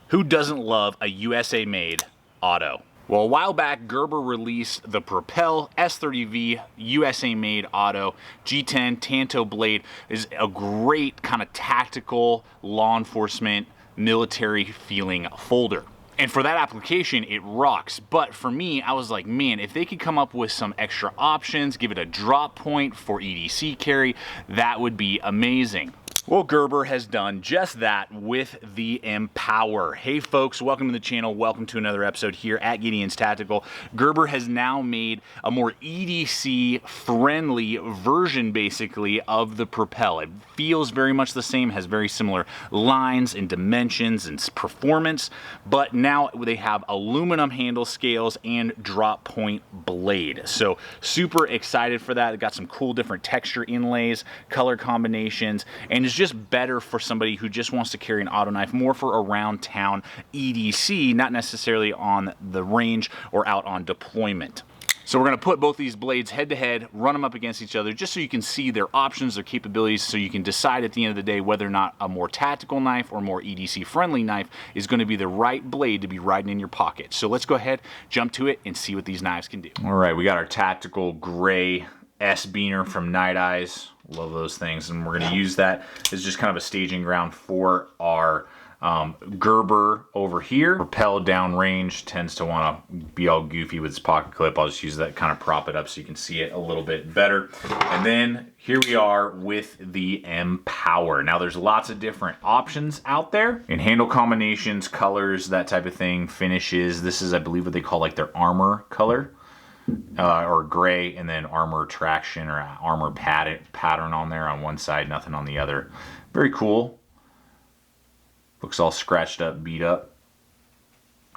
Who doesn't love a USA-made auto? Well, a while back, Gerber released the Propel S30V USA-made auto G10 Tanto blade. Is a great kind of tactical law enforcement, military feeling folder. And for that application, it rocks. But for me, I was like, man, if they could come up with some extra options, give it a drop point for EDC carry, that would be amazing. Well, Gerber has done just that with the Empower. Hey folks, welcome to the channel. Welcome to another episode here at Gideon's Tactical. Gerber has now made a more EDC friendly version basically of the Propel. It feels very much the same, has very similar lines and dimensions and performance, but now they have aluminum handle scales and drop point blade. So super excited for that. It got some cool different texture inlays, color combinations, and it's just better for somebody who just wants to carry an auto knife more for around town EDC, not necessarily on the range or out on deployment. So we're going to put both these blades head to head, run them up against each other just so you can see their options, their capabilities, so you can decide at the end of the day whether or not a more tactical knife or more EDC friendly knife is going to be the right blade to be riding in your pocket. So let's go ahead, jump to it, and see what these knives can do. All right, we got our tactical gray S-Beaner from Night Eyes. Love those things, and we're going to use that as just kind of a staging ground for our Gerber over here. Propel downrange tends to want to be all goofy with its pocket clip. I'll just use that, kind of prop it up so you can see it a little bit better. And then here we are with the Empower. Now there's lots of different options out there in handle combinations, colors, that type of thing, finishes. This is, I believe, what they call like their armor color. Or gray, and then armor traction or armor pattern on there on one side, nothing on the other. Very cool. Looks all scratched up, beat up.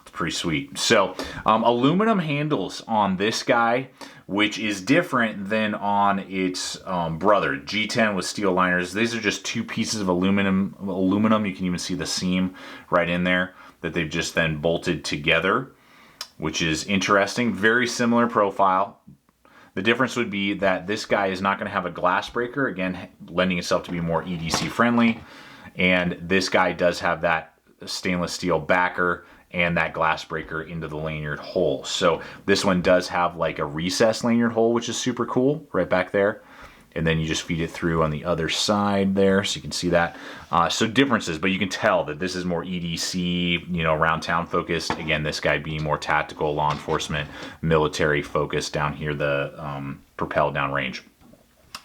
It's pretty sweet. So aluminum handles on this guy, which is different than on its brother G10 with steel liners. These are just two pieces of aluminum. You can even see the seam right in there that they've just then bolted together, which is interesting. Very similar profile. The difference would be that this guy is not going to have a glass breaker, again, lending itself to be more EDC friendly. And this guy does have that stainless steel backer and that glass breaker into the lanyard hole. So this one does have like a recessed lanyard hole, which is super cool, right back there. And then you just feed it through on the other side there, so you can see that. So differences, but you can tell that this is more EDC, you know, around town focused. Again, this guy being more tactical, law enforcement, military focused down here, the Propel downrange.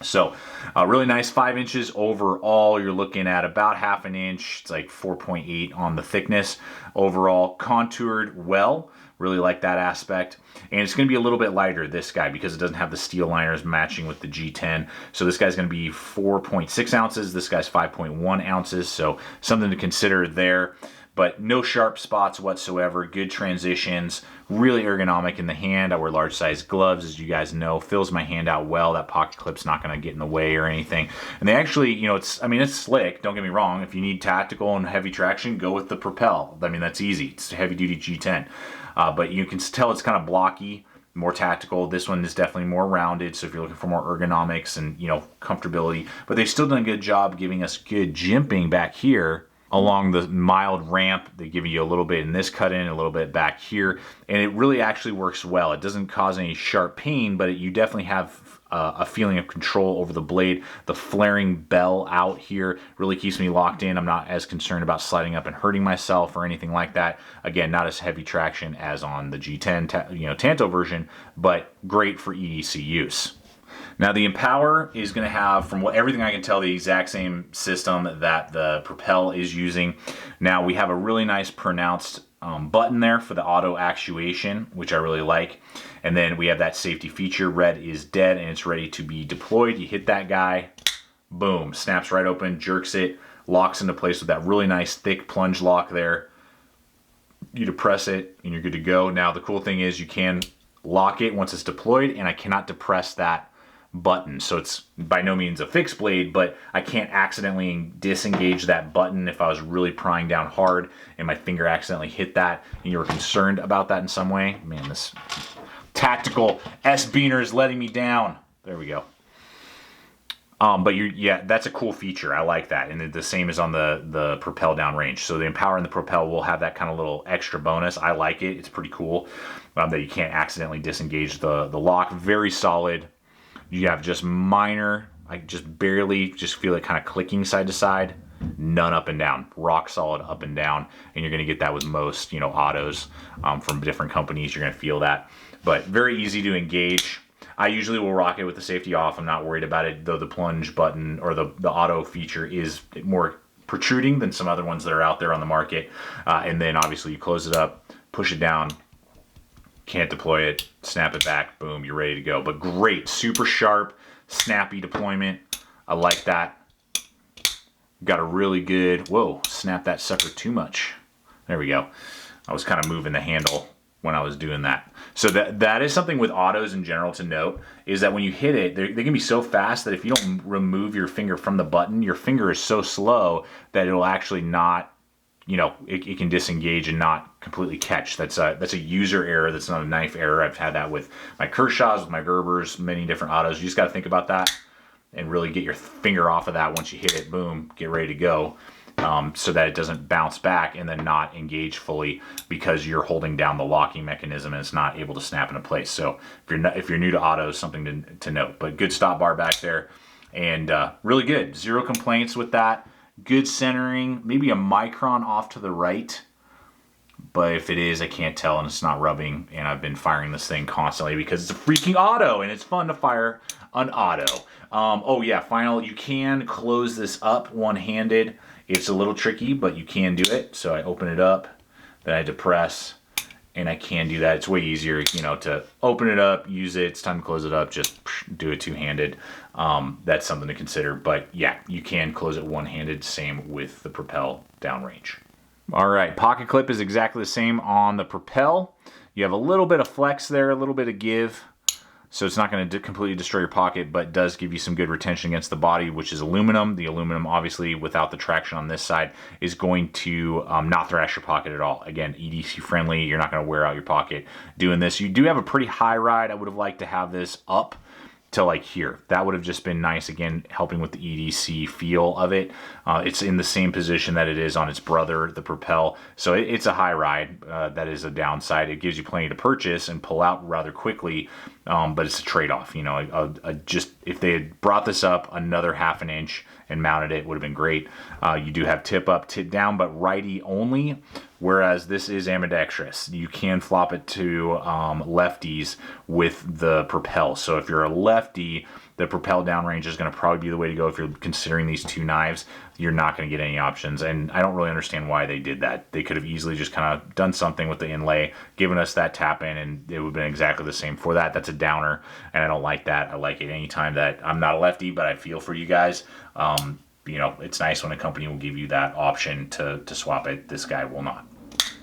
So really nice, 5 inches overall. You're looking at about ½ an inch. It's like 4.8 on the thickness overall. Contoured well. Really like that aspect. And it's going to be a little bit lighter, this guy, because it doesn't have the steel liners matching with the G10. So this guy's going to be 4.6 ounces. This guy's 5.1 ounces. So something to consider there. But no sharp spots whatsoever. Good transitions. Really ergonomic in the hand. I wear large size gloves, as you guys know. Fills my hand out well. That pocket clip's not going to get in the way or anything. And they actually, you know, it's slick. Don't get me wrong. If you need tactical and heavy traction, go with the Propel. I mean, that's easy. It's a heavy duty G10. But you can tell it's kind of blocky, more tactical. This one is definitely more rounded, so if you're looking for more ergonomics and, you know, comfortability. But they've still done a good job giving us good jimping back here along the mild ramp. They give you a little bit in this cut in, a little bit back here, and it really actually works well. It doesn't cause any sharp pain, but you definitely have a feeling of control over the blade. The flaring bell out here really keeps me locked in. I'm not as concerned about sliding up and hurting myself or anything like that. Again, not as heavy traction as on the G10 Tanto version, but great for EDC use. Now the Empower is going to have, from everything I can tell, the exact same system that the Propel is using. Now we have a really nice pronounced button there for the auto actuation, which I really like. And then we have that safety feature, red is dead, and it's ready to be deployed. You hit that guy, boom, snaps right open, jerks it, locks into place with that really nice thick plunge lock there. You depress it and you're good to go. Now the cool thing is you can lock it once it's deployed, and I cannot depress that button. So it's by no means a fixed blade, but I can't accidentally disengage that button if I was really prying down hard and my finger accidentally hit that and you were concerned about that in some way. Man, this tactical S-Beaner is letting me down. There we go. But yeah, that's a cool feature. I like that. And the same is on the Propel downrange. So the Empower and the Propel will have that kind of little extra bonus. I like it. It's pretty cool that you can't accidentally disengage the lock. Very solid. You have just minor, I just barely just feel it kind of clicking side to side. None up and down, rock solid up and down, and you're going to get that with most, you know, autos from different companies. You're going to feel that, but very easy to engage. I usually will rock it with the safety off. I'm not worried about it, though the plunge button or the auto feature is more protruding than some other ones that are out there on the market. And then obviously you close it up, push it down, can't deploy it, snap it back, boom, you're ready to go. But great, super sharp, snappy deployment. I like that. Got a really good, whoa, snap that sucker too much. There we go. I was kind of moving the handle when I was doing that. So that is something with autos in general to note, is that when you hit it, they can be so fast that if you don't remove your finger from the button, your finger is so slow that it'll actually not, you know, it can disengage and not completely catch. That's a user error. That's not a knife error. I've had that with my Kershaws, with my Gerbers, many different autos. You just got to think about that and really get your finger off of that once you hit it. Boom, get ready to go, so that it doesn't bounce back and then not engage fully because you're holding down the locking mechanism and it's not able to snap into place. So if you're new to autos, something to note. But good stop bar back there, and really good. Zero complaints with that. Good centering, maybe a micron off to the right, but if it is, I can't tell, and it's not rubbing. And I've been firing this thing constantly because it's a freaking auto, and it's fun to fire an auto. Oh yeah, final, you can close this up one-handed. It's a little tricky, but you can do it. So I open it up, then I depress, and I can do that. It's way easier, you know, to open it up, use it. It's time to close it up. Just do it two-handed. That's something to consider. But yeah, you can close it one-handed. Same with the Propel downrange. All right, pocket clip is exactly the same on the Propel. You have a little bit of flex there, a little bit of give. So it's not going to completely destroy your pocket, but does give you some good retention against the body, which is aluminum. The aluminum, obviously, without the traction on this side, is going to not thrash your pocket at all. Again, EDC friendly. You're not going to wear out your pocket doing this. You do have a pretty high ride. I would have liked to have this up to like here. That would have just been nice, again, helping with the EDC feel of it. It's in the same position that it is on its brother, the Propel. So it's a high ride. That is a downside. It gives you plenty to purchase and pull out rather quickly, but it's a trade-off. You know, just if they had brought this up another half an inch and mounted it, would have been great. You do have tip up, tip down, but righty only, whereas this is ambidextrous. You can flop it to lefties with the Propel. So if you're a lefty, the Propel downrange is going to probably be the way to go. If you're considering these two knives, you're not going to get any options, and I don't really understand why they did that. They could have easily just kind of done something with the inlay, given us that tap in, and it would have been exactly the same for that. That's a downer, and I don't like that. I like it anytime that I'm not a lefty, but I feel for you guys. You know, it's nice when a company will give you that option to swap it. This guy will not.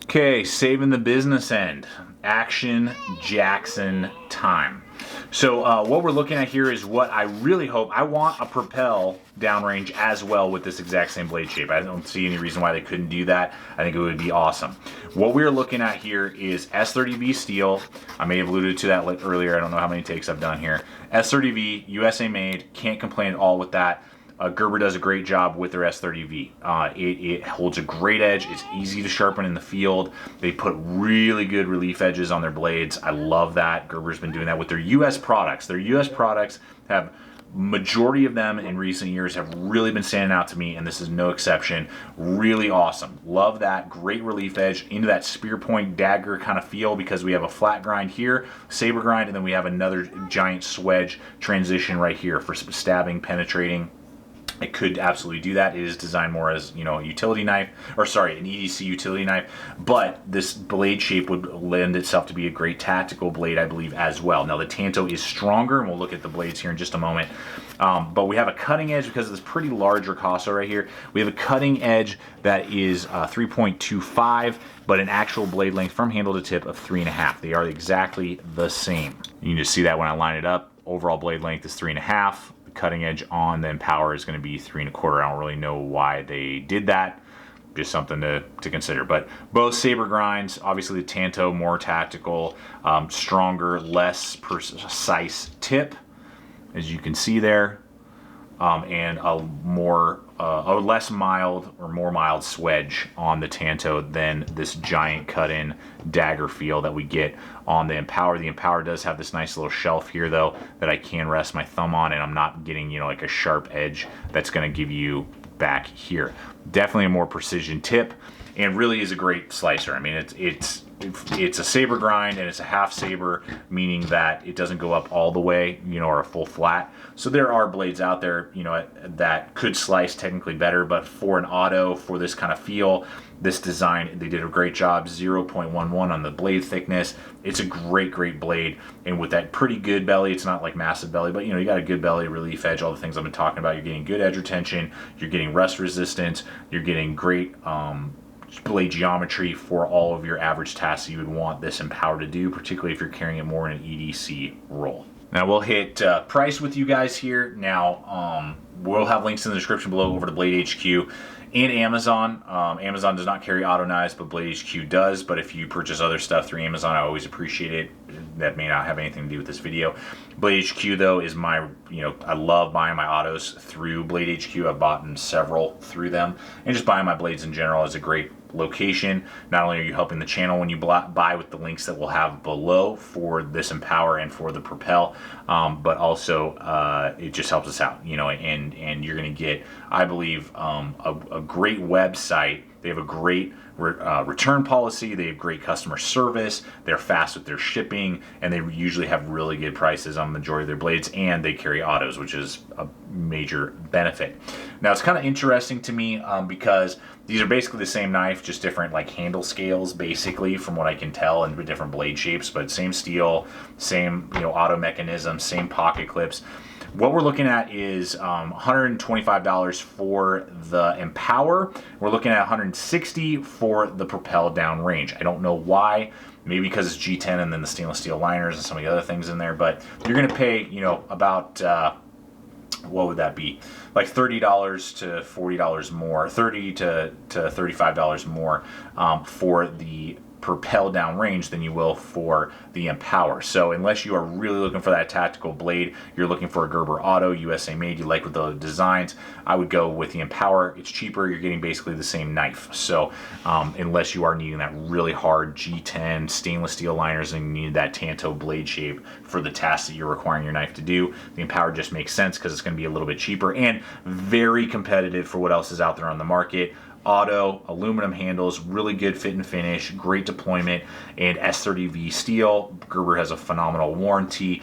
Okay, saving the business end. Action Jackson time. So what we're looking at here is what I really hope. I want a Propel downrange as well with this exact same blade shape. I don't see any reason why they couldn't do that. I think it would be awesome. What we're looking at here is S30V steel. I may have alluded to that earlier. I don't know how many takes I've done here. S30V, USA made. Can't complain at all with that. Gerber does a great job with their S30V. It holds a great edge. It's easy to sharpen in the field. They put really good relief edges on their blades. I love that. Gerber's been doing that with their US products. Their US products have, majority of them in recent years have really been standing out to me, and this is no exception. Really awesome. Love that. Great relief edge into that spear point dagger kind of feel, because we have a flat grind here, saber grind, and then we have another giant swedge transition right here for stabbing, penetrating. It could absolutely do that. It is designed more as, you know, a utility knife, or sorry, an EDC utility knife, but this blade shape would lend itself to be a great tactical blade, I believe, as well. Now the Tanto is stronger, and we'll look at the blades here in just a moment, but we have a cutting edge because of this pretty large ricasso right here. We have a cutting edge that is 3.25, but an actual blade length from handle to tip of 3.5. They are exactly the same. You can just see that when I line it up. Overall blade length is 3.5. Cutting edge on the Empower is going to be 3.25. I don't really know why they did that. Just something to consider. But both saber grinds, obviously the Tanto more tactical, stronger, less precise tip, as you can see there. and a less mild or more mild swedge on the Tanto than this giant cut-in dagger feel that we get on the Empower. The Empower does have this nice little shelf here though that I can rest my thumb on, and I'm not getting, you know, like a sharp edge that's going to give you back here. Definitely a more precision tip, and really is a great slicer. I mean, it's a saber grind, and it's a half saber, meaning that it doesn't go up all the way, you know, or a full flat. So there are blades out there, you know, that could slice technically better, but for an auto, for this kind of feel, this design, they did a great job. 0.11 on the blade thickness. It's a great blade, and with that pretty good belly, it's not like massive belly, but you know, you got a good belly, relief edge, all the things I've been talking about. You're getting good edge retention, you're getting rust resistance, you're getting great blade geometry for all of your average tasks you would want this Empower to do, particularly if you're carrying it more in an EDC role. Now we'll hit price with you guys here. Now we'll have links in the description below over to Blade HQ and Amazon. Amazon does not carry auto knives, but Blade HQ does. But if you purchase other stuff through Amazon, I always appreciate it. That may not have anything to do with this video. Blade HQ though is my, you know, I love buying my autos through Blade HQ. I've bought several through them, and just buying my blades in general is a great location. Not only are you helping the channel when you buy with the links that we'll have below for this Empower and for the Propel, but also it just helps us out, you know, and you're going to get, I believe, a great website. They have a great return policy. They have great customer service. They're fast with their shipping, and they usually have really good prices on the majority of their blades, and they carry autos, which is a major benefit. Now it's kind of interesting to me because these are basically the same knife, just different like handle scales, basically, from what I can tell, and different blade shapes, but same steel, same, you know, auto mechanism, same pocket clips. What we're looking at is $125 for the Empower. We're looking at $160 for the Propel downrange. I don't know why. Maybe because it's G10 and then the stainless steel liners and some of the other things in there, but you're going to pay, you know, about what would that be? Like $30 to $40 more, $30 to $35 more for the Propel downrange than you will for the Empower. So unless you are really looking for that tactical blade, you're looking for a Gerber auto, USA made, you like with the designs, I would go with the Empower. It's cheaper, you're getting basically the same knife. So unless you are needing that really hard G10 stainless steel liners and you need that Tanto blade shape for the tasks that you're requiring your knife to do, the Empower just makes sense because it's going to be a little bit cheaper and very competitive for what else is out there on the market. Auto, aluminum handles, really good fit and finish, great deployment, and S30V steel. Gerber has a phenomenal warranty.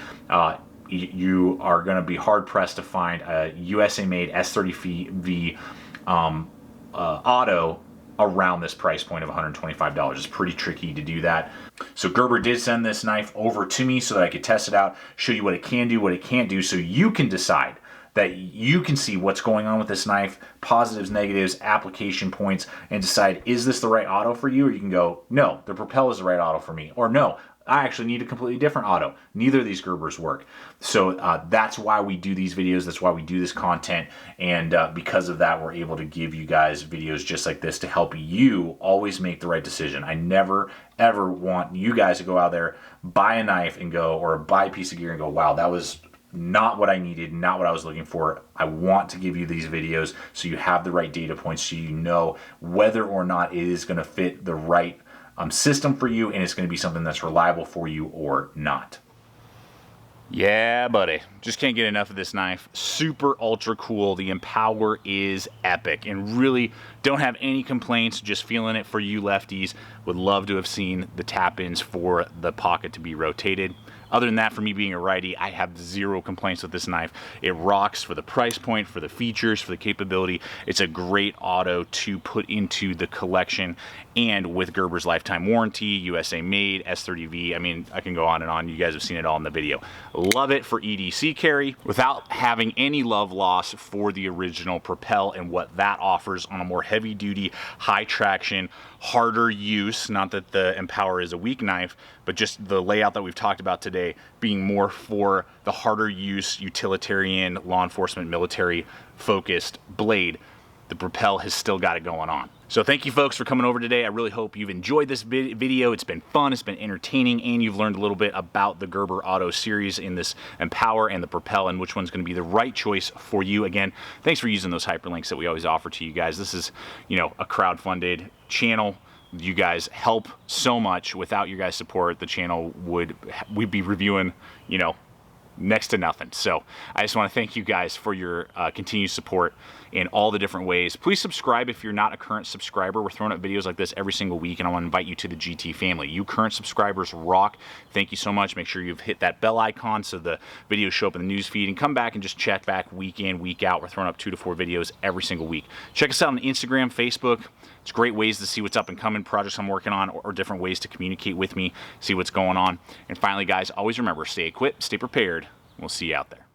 You are going to be hard pressed to find a USA made S30V auto around this price point of $125. It's pretty tricky to do that. So Gerber did send this knife over to me so that I could test it out, show you what it can do, what it can't do, so you can decide, that you can see what's going on with this knife, positives, negatives, application points, and decide, is this the right auto for you? Or you can go, no, the Propel is the right auto for me. Or no, I actually need a completely different auto. Neither of these Gerbers work. So that's why we do these videos. That's why we do this content. And because of that, we're able to give you guys videos just like this to help you always make the right decision. I never, ever want you guys to go out there, buy a knife and go, or buy a piece of gear and go, wow, that was not what I needed, not what I was looking for. I want to give you these videos so you have the right data points, so you know whether or not it is going to fit the right system for you, and it's going to be something that's reliable for you or not. Yeah, buddy. Just can't get enough of this knife. Super ultra cool. The Empower is epic, and really don't have any complaints. Just feeling it for you lefties. Would love to have seen the tap-ins for the pocket to be rotated. Other than that, for me being a righty, I have zero complaints with this knife. It rocks for the price point, for the features, for the capability. It's a great auto to put into the collection, and with Gerber's lifetime warranty, USA made, S30V. I mean, I can go on and on. You guys have seen it all in the video. Love it for EDC carry without having any love loss for the original Propel and what that offers on a more heavy duty, high traction, harder use. Not that the Empower is a weak knife, but just the layout that we've talked about today being more for the harder use, utilitarian, law enforcement, military focused blade. The Propel has still got it going on. So thank you folks for coming over today. I really hope you've enjoyed this video. It's been fun, it's been entertaining, and you've learned a little bit about the Gerber Auto series in this Empower and the Propel and which one's going to be the right choice for you. Again, thanks for using those hyperlinks that we always offer to you guys. This is, you know, a crowd-funded channel. You guys help so much. Without your guys' support, the channel we'd be reviewing, you know, next to nothing. So I just want to thank you guys for your continued support in all the different ways. Please subscribe if you're not a current subscriber. We're throwing up videos like this every single week, and I want to invite you to the GT family. You current subscribers rock. Thank you so much. Make sure you've hit that bell icon so the videos show up in the news feed, and come back and just check back week in, week out. We're throwing up 2 to 4 videos every single week. Check us out on Instagram, Facebook. It's great ways to see what's up and coming, projects I'm working on, or different ways to communicate with me, see what's going on. And finally, guys, always remember, stay equipped, stay prepared. We'll see you out there.